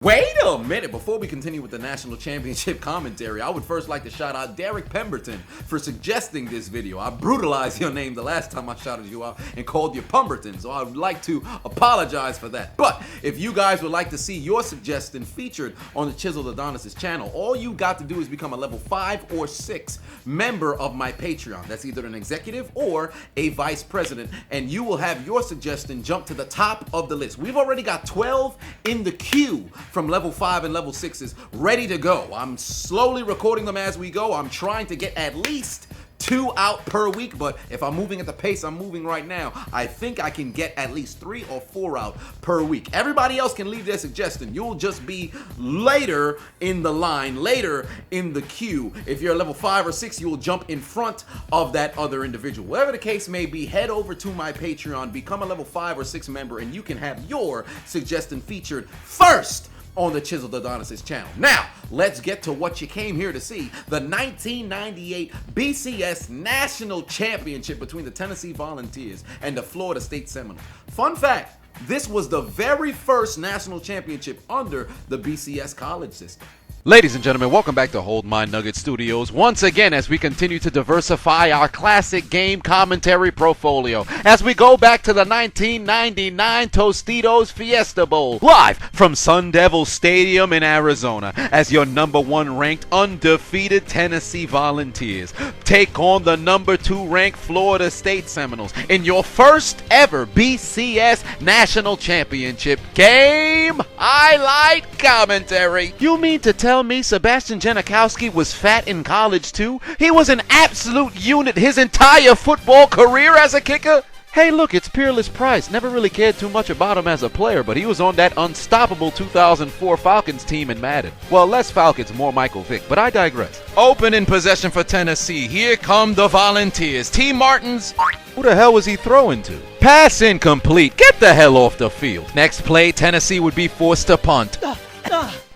Wait a minute, before we continue with the national championship commentary, I would first like to shout out Derek Pemberton for suggesting this video. I brutalized your name the last time I shouted you out and called you Pemberton, so I would like to apologize for that. But if you guys would like to see your suggestion featured on the Chiseled Adonis' channel, all you got to do is become a level 5 or 6 member of my Patreon. That's either an executive or a vice president, and you will have your suggestion jump to the top of the list. We've already got 12 in the queue from level 5 and level 6s ready to go. I'm slowly recording them as we go. I'm trying to get at least 2 out per week, but if I'm moving at the pace I'm moving right now, I think I can get at least 3 or 4 out per week. Everybody else can leave their suggestion. You'll just be later in the line, later in the queue. If you're level 5 or 6, you will jump in front of that other individual. Whatever the case may be, head over to my Patreon, become a level 5 or 6 member, and you can have your suggestion featured first on the Chiseled Adonis' channel. Now, let's get to what you came here to see. The 1998 BCS National Championship between the Tennessee Volunteers and the Florida State Seminoles. Fun fact, this was the very first national championship under the BCS college system. Ladies and gentlemen, welcome back to Hold My Nugget Studios once again as we continue to diversify our classic game commentary portfolio as we go back to the 1999 Tostitos Fiesta Bowl, live from Sun Devil Stadium in Arizona, as your #1 ranked undefeated Tennessee Volunteers take on the #2 ranked Florida State Seminoles in your first ever BCS National Championship game highlight commentary. You mean to tell me Sebastian Janikowski was fat in college too? He was an absolute unit his entire football career as a kicker? Hey look, it's Peerless Price. Never really cared too much about him as a player, but he was on that unstoppable 2004 Falcons team in Madden. Well, less Falcons, more Michael Vick, but I digress. Open in possession for Tennessee. Here come the Volunteers. T. Martins. Who the hell was he throwing to? Pass incomplete. Get the hell off the field. Next play, Tennessee would be forced to punt.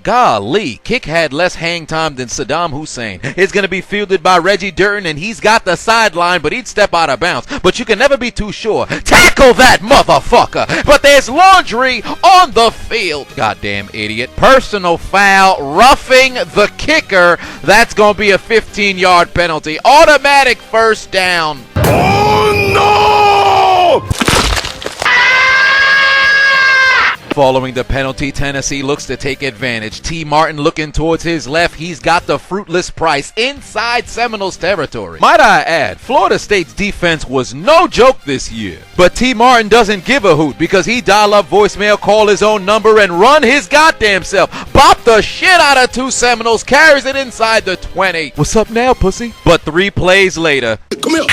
Golly, kick had less hang time than Saddam Hussein. It's going to be fielded by Reggie Durton, and he's got the sideline, but he'd step out of bounds. But you can never be too sure. Tackle that motherfucker! But there's laundry on the field. Goddamn idiot. Personal foul, roughing the kicker. That's going to be a 15-yard penalty. Automatic first down. Oh, no! Following the penalty, Tennessee looks to take advantage. T. Martin looking towards his left. He's got the fruitless Price inside Seminoles territory. Might I add, Florida State's defense was no joke this year. But T. Martin doesn't give a hoot because he dial up voicemail, call his own number, and run his goddamn self. Bop the shit out of 2 Seminoles, carries it inside the 20. What's up now, pussy? But 3 plays later. Come here.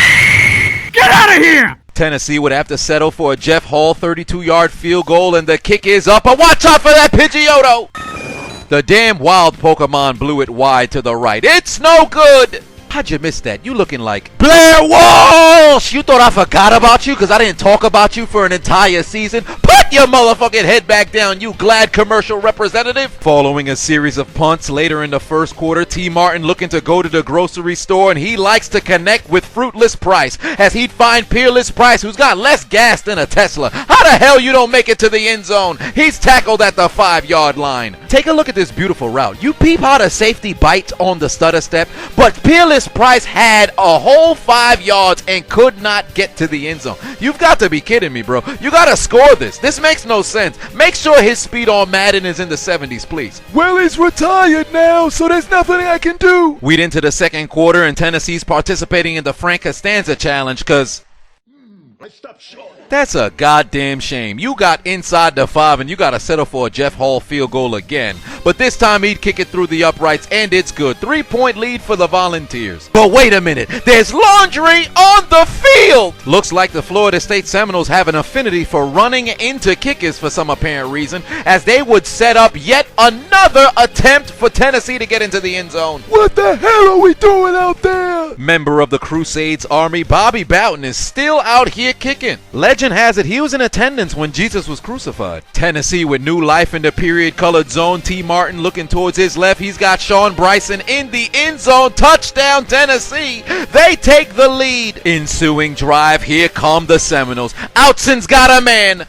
Get out of here! Tennessee would have to settle for a Jeff Hall 32-yard field goal, and the kick is up. But watch out for that Pidgeotto! The damn wild Pokemon blew it wide to the right. It's no good! How'd you miss that? You looking like Blair Walsh! You thought I forgot about you because I didn't talk about you for an entire season? Put your motherfucking head back down, you Glad commercial representative! Following a series of punts later in the first quarter, T. Martin looking to go to the grocery store, and he likes to connect with Fruitless Price as he'd find Peerless Price, who's got less gas than a Tesla. How the hell you don't make it to the end zone? He's tackled at the 5-yard line. Take a look at this beautiful route. You peep how the safety bites on the stutter step, but Peerless Price had a whole 5 yards and could not get to the end zone. You've got to be kidding me, bro. You got to score this. This makes no sense. Make sure his speed on Madden is in the 70s, please. Well, he's retired now, so there's nothing I can do. We'd into the second quarter, and Tennessee's participating in the Frank Costanza challenge because that's a goddamn shame. You got inside the 5 and you got to settle for a Jeff Hall field goal again. But this time he'd kick it through the uprights, and it's good. 3-point lead for the Volunteers. But wait a minute. There's laundry on the field! Looks like the Florida State Seminoles have an affinity for running into kickers for some apparent reason, as they would set up yet another attempt for Tennessee to get into the end zone. What the hell are we doing out there? Member of the Crusades Army, Bobby Bowden is still out here kicking. Legend has it he was in attendance when Jesus was crucified. Tennessee with new life in the period-colored zone. T. Martin looking towards his left. He's got Sean Bryson in the end zone. Touchdown, Tennessee. They take the lead. Ensuing drive. Here come the Seminoles. Outson's got a man.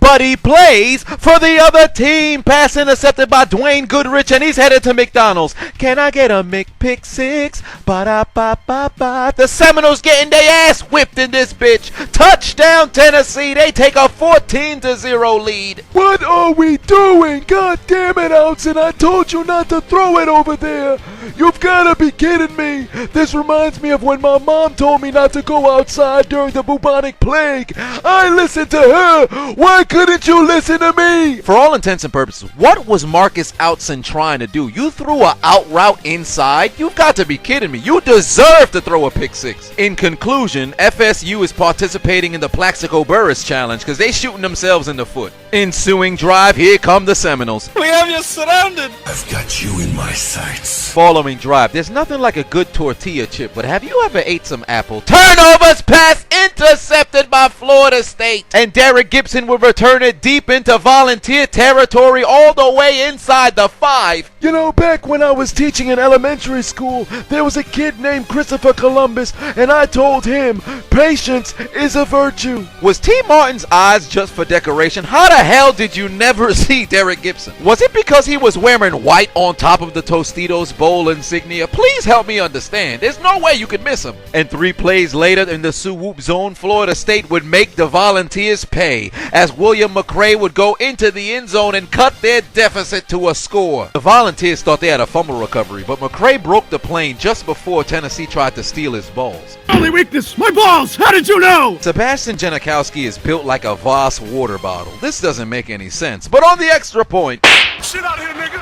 but he plays for the other team. Pass intercepted by Dwayne Goodrich, and he's headed to McDonald's. Can I get a McPick 6? Ba-da-ba-ba-ba. The Seminoles getting their ass whipped in this bitch. Touchdown Tennessee. They take a 14-0 lead. What are we doing? God damn it, Outson. I told you not to throw it over there. You've got to be kidding me. This reminds me of when my mom told me not to go outside during the bubonic plague. I listened to her. Why couldn't you listen to me? For all intents and purposes, what was Marcus Outson trying to do? You threw a out route inside? You've got to be kidding me. You deserve to throw a pick 6. In conclusion, FSU is participating in the Plaxico Burress Challenge because they shooting themselves in the foot. Ensuing drive, here come the Seminoles. We have you surrounded. I've got you in my sights. Following drive, there's nothing like a good tortilla chip, but have you ever ate some apple? Turnovers, pass intercepted by Florida State. And Derek Gibson will return it deep into Volunteer territory all the way inside the 5. You know, back when I was teaching in elementary school, there was a kid named Christopher Columbus, and I told him, patience is a virtue. Was T. Martin's eyes just for decoration? How the hell did you never see Derek Gibson? Was it because he was wearing white on top of the Tostitos Bowl insignia? Please help me understand. There's no way you could miss him. And 3 plays later in the swoop zone, Florida State would make the Volunteers pay as William McCray would go into the end zone and cut their deficit to a score. The Volunteers thought they had a fumble recovery, but McCray broke the plane just before Tennessee tried to steal his balls. Only weakness, my balls! How did you know? Sebastian Janikowski is built like a Voss water bottle. This doesn't make any sense. But on the extra point, Shit out here, nigga!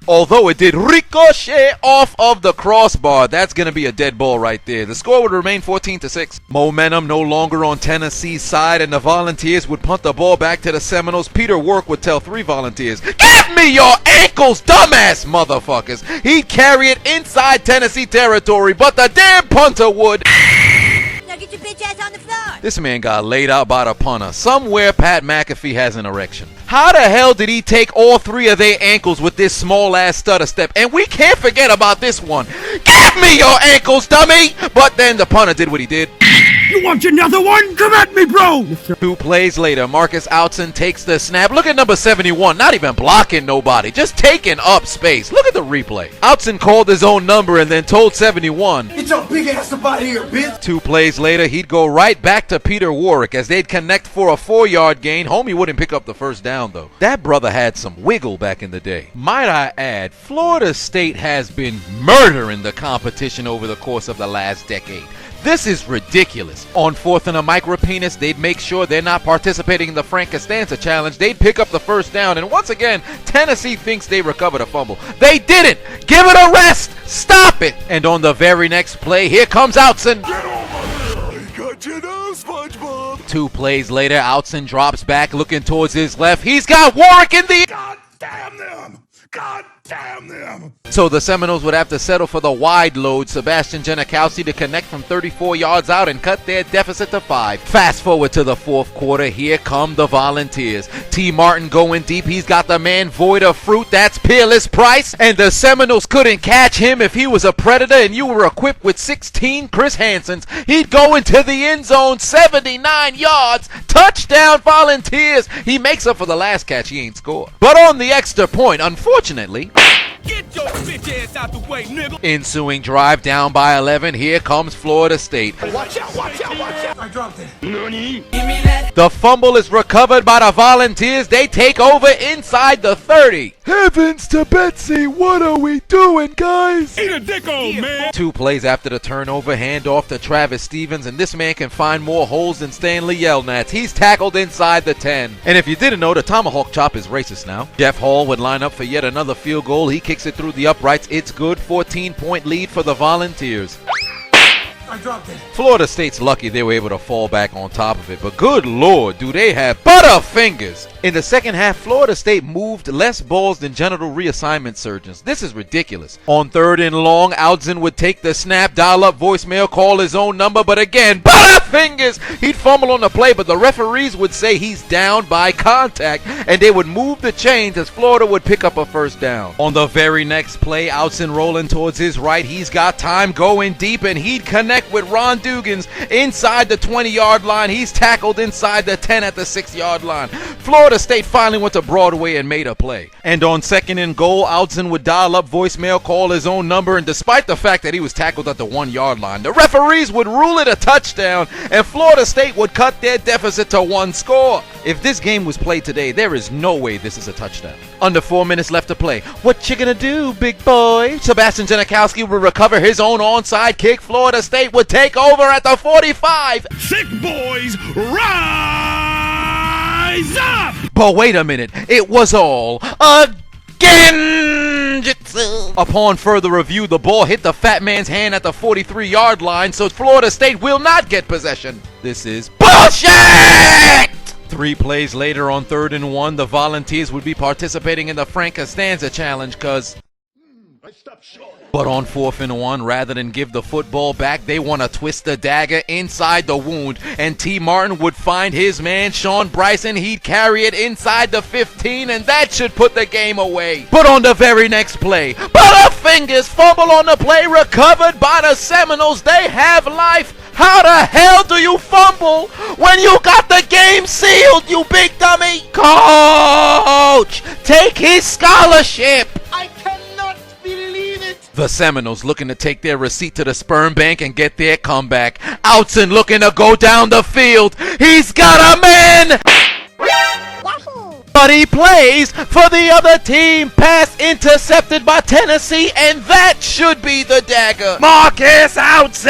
although it did ricochet off of the crossbar, that's going to be a dead ball right there. The score would remain 14-6. Momentum no longer on Tennessee's side, and the Volunteers would punt the ball back to the Seminoles. Peter Work would tell 3 Volunteers, "Give me your ankles, dumbass motherfuckers." He'd carry it inside Tennessee territory, but the damn punter would. Now get your bitch ass on the floor. This man got laid out by the punter. Somewhere Pat McAfee has an erection. How the hell did he take all 3 of their ankles with this small ass stutter step? And we can't forget about this one. Give me your ankles, dummy! But then the punter did what he did. You want another one? Come at me, bro! 2 plays later, Marcus Outson takes the snap. Look at number 71, not even blocking nobody, just taking up space. Look at the replay. Outson called his own number and then told 71. Get your big ass up out of here, bitch! 2 plays later, he'd go right back to Peter Warwick as they'd connect for a 4-yard gain. Homie wouldn't pick up the first down, though. That brother had some wiggle back in the day. Might I add, Florida State has been murdering the competition over the course of the last decade. This is ridiculous. On 4th and a micropenis, they'd make sure they're not participating in the Frank Costanza challenge. They'd pick up the first down, and once again, Tennessee thinks they recovered a fumble. They didn't! Give it a rest! Stop it! And on the very next play, here comes Outson. Got you now, SpongeBob! 2 plays later, Outson drops back looking towards his left. He's got Warwick in the... God damn them! God damn them! So the Seminoles would have to settle for the wide load, Sebastian Janikowski to connect from 34 yards out and cut their deficit to 5. Fast forward to the 4th quarter, here come the Volunteers. T. Martin going deep, he's got the man void of fruit, that's Peerless Price, and the Seminoles couldn't catch him if he was a predator and you were equipped with 16 Chris Hansons. He'd go into the end zone, 79 yards, touchdown Volunteers. He makes up for the last catch he ain't scored. But on the extra point, unfortunately, Get your bitch ass out the way, nigga. ensuing drive down by 11, here comes Florida State. Watch out, watch out, watch out! I dropped it. The fumble is recovered by the Volunteers. They take over inside the 30. Heavens to Betsy, what are we doing, guys? Eat a dick, old man! 2 plays after the turnover, handoff to Travis Stevens, and this man can find more holes than Stanley Yelnats. He's tackled inside the 10. And if you didn't know, the tomahawk chop is racist now. Jeff Hall would line up for yet another field goal. He kicks it through the uprights. It's good. 14-point lead for the Volunteers. I dropped it. Florida State's lucky they were able to fall back on top of it, but good lord, do they have butterfingers. In the second half, Florida State moved less balls than genital reassignment surgeons. This is ridiculous. On 3rd and long, Outzen would take the snap, dial up voicemail, call his own number, but again, butterfingers! He'd fumble on the play, but the referees would say he's down by contact, and they would move the chains as Florida would pick up a first down. On the very next play, Outzen rolling towards his right, he's got time going deep, and he'd connect with Ron Dugans inside the 20-yard line. He's tackled inside the 10 at the 6-yard line. Florida State finally went to Broadway and made a play. And on 2nd and goal, Outzen would dial up voicemail, call his own number, and despite the fact that he was tackled at the 1-yard line, the referees would rule it a touchdown, and Florida State would cut their deficit to 1 score. If this game was played today, there is no way this is a touchdown. Under 4 minutes left to play. What you gonna do, big boy? Sebastian Janikowski would recover his own onside kick. Florida State would take over at the 45. Sick boys, rise up! But wait a minute, it was all again jitsu. Upon further review, the ball hit the fat man's hand at the 43-yard line, so Florida State will not get possession. This is bullshit! 3 plays later on 3rd and 1, the Volunteers would be participating in the Frank Costanza challenge but on 4th and 1, rather than give the football back, they want to twist the dagger inside the wound, and T. Martin would find his man, Sean Bryson. He'd carry it inside the 15, and that should put the game away. But on the very next play, Butterfingers fumble on the play, recovered by the Seminoles. They have life. How the hell do you fumble when you got the game sealed, you big dummy? Coach, take his scholarship. I cannot believe it. The Seminoles looking to take their receipt to the sperm bank and get their comeback. Outzen looking to go down the field. He's got a man! But he plays for the other team. Pass intercepted by Tennessee, and that should be the dagger. Marcus Outzen!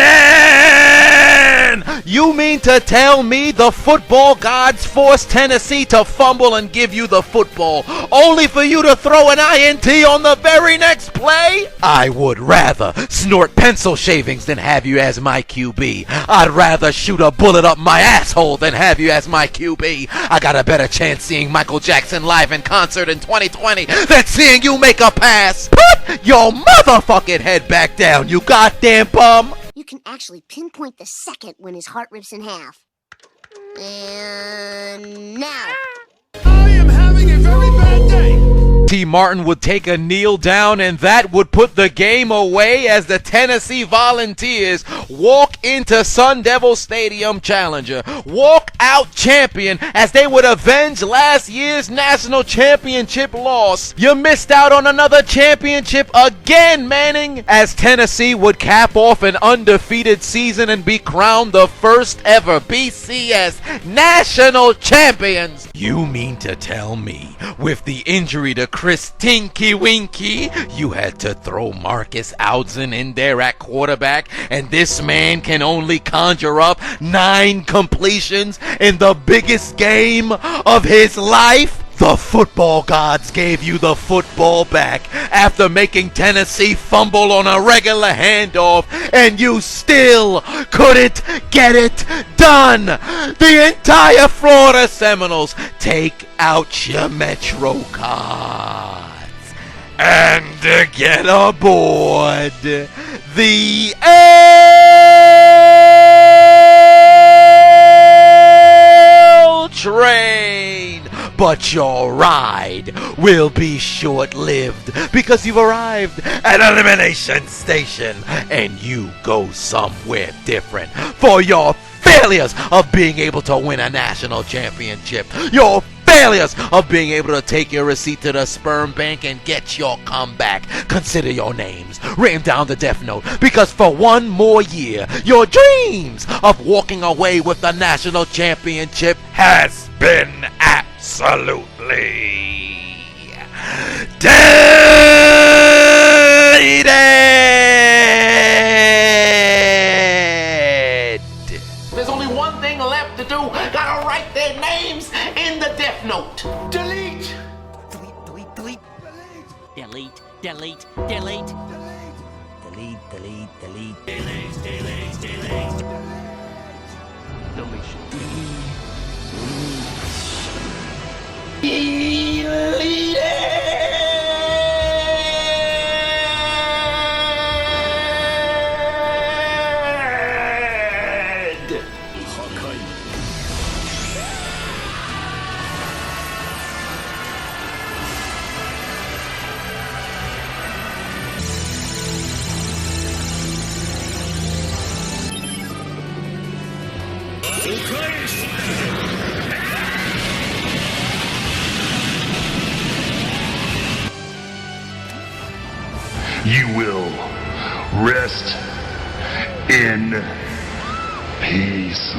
You mean to tell me the football gods forced Tennessee to fumble and give you the football, only for you to throw an INT on the very next play? I would rather snort pencil shavings than have you as my QB. I'd rather shoot a bullet up my asshole than have you as my QB. I got a better chance seeing Michael Jackson live in concert in 2020 than seeing you make a pass. Put your motherfucking head back down, you goddamn bum. You can actually pinpoint the second when his heart rips in half. And now. I am having a very bad day. T. Martin would take a kneel down, and that would put the game away as the Tennessee Volunteers walk into Sun Devil Stadium Challenger. Walk out champion as they would avenge last year's national championship loss. You missed out on another championship again, Manning, as Tennessee would cap off an undefeated season and be crowned the first ever BCS national champions. You mean to tell me, with the injury to Chris Tinky Winky, you had to throw Marcus Outzen in there at quarterback, and this man can only conjure up 9 completions in the biggest game of his life? The football gods gave you the football back after making Tennessee fumble on a regular handoff, and you still couldn't get it done. The entire Florida Seminoles, take out your Metro cards and get aboard the L train. But your ride will be short-lived because you've arrived at Elimination Station and you go somewhere different for your failures of being able to win a national championship. Your failures of being able to take your receipt to the sperm bank and get your comeback. Consider your names written down the death note, because for one more year, your dreams of walking away with the national championship has been absolutely deleted. There's only one thing left to do. Gotta write their names in the death note. Delete. Delete, delete, delete. Delete, delete, delete. Delete, delete, delete. Delete, delete, delete. Deletion. You will rest in peace.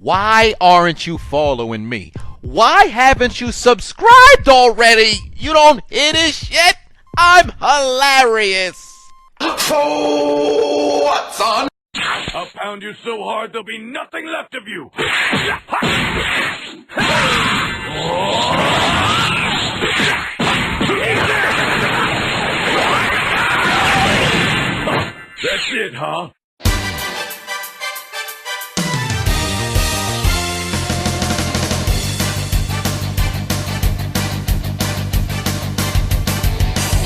Why aren't you following me? Why haven't you subscribed already? You don't hear this shit? I'm hilarious. So what's on? I'll pound you so hard there'll be nothing left of you. That's it, huh?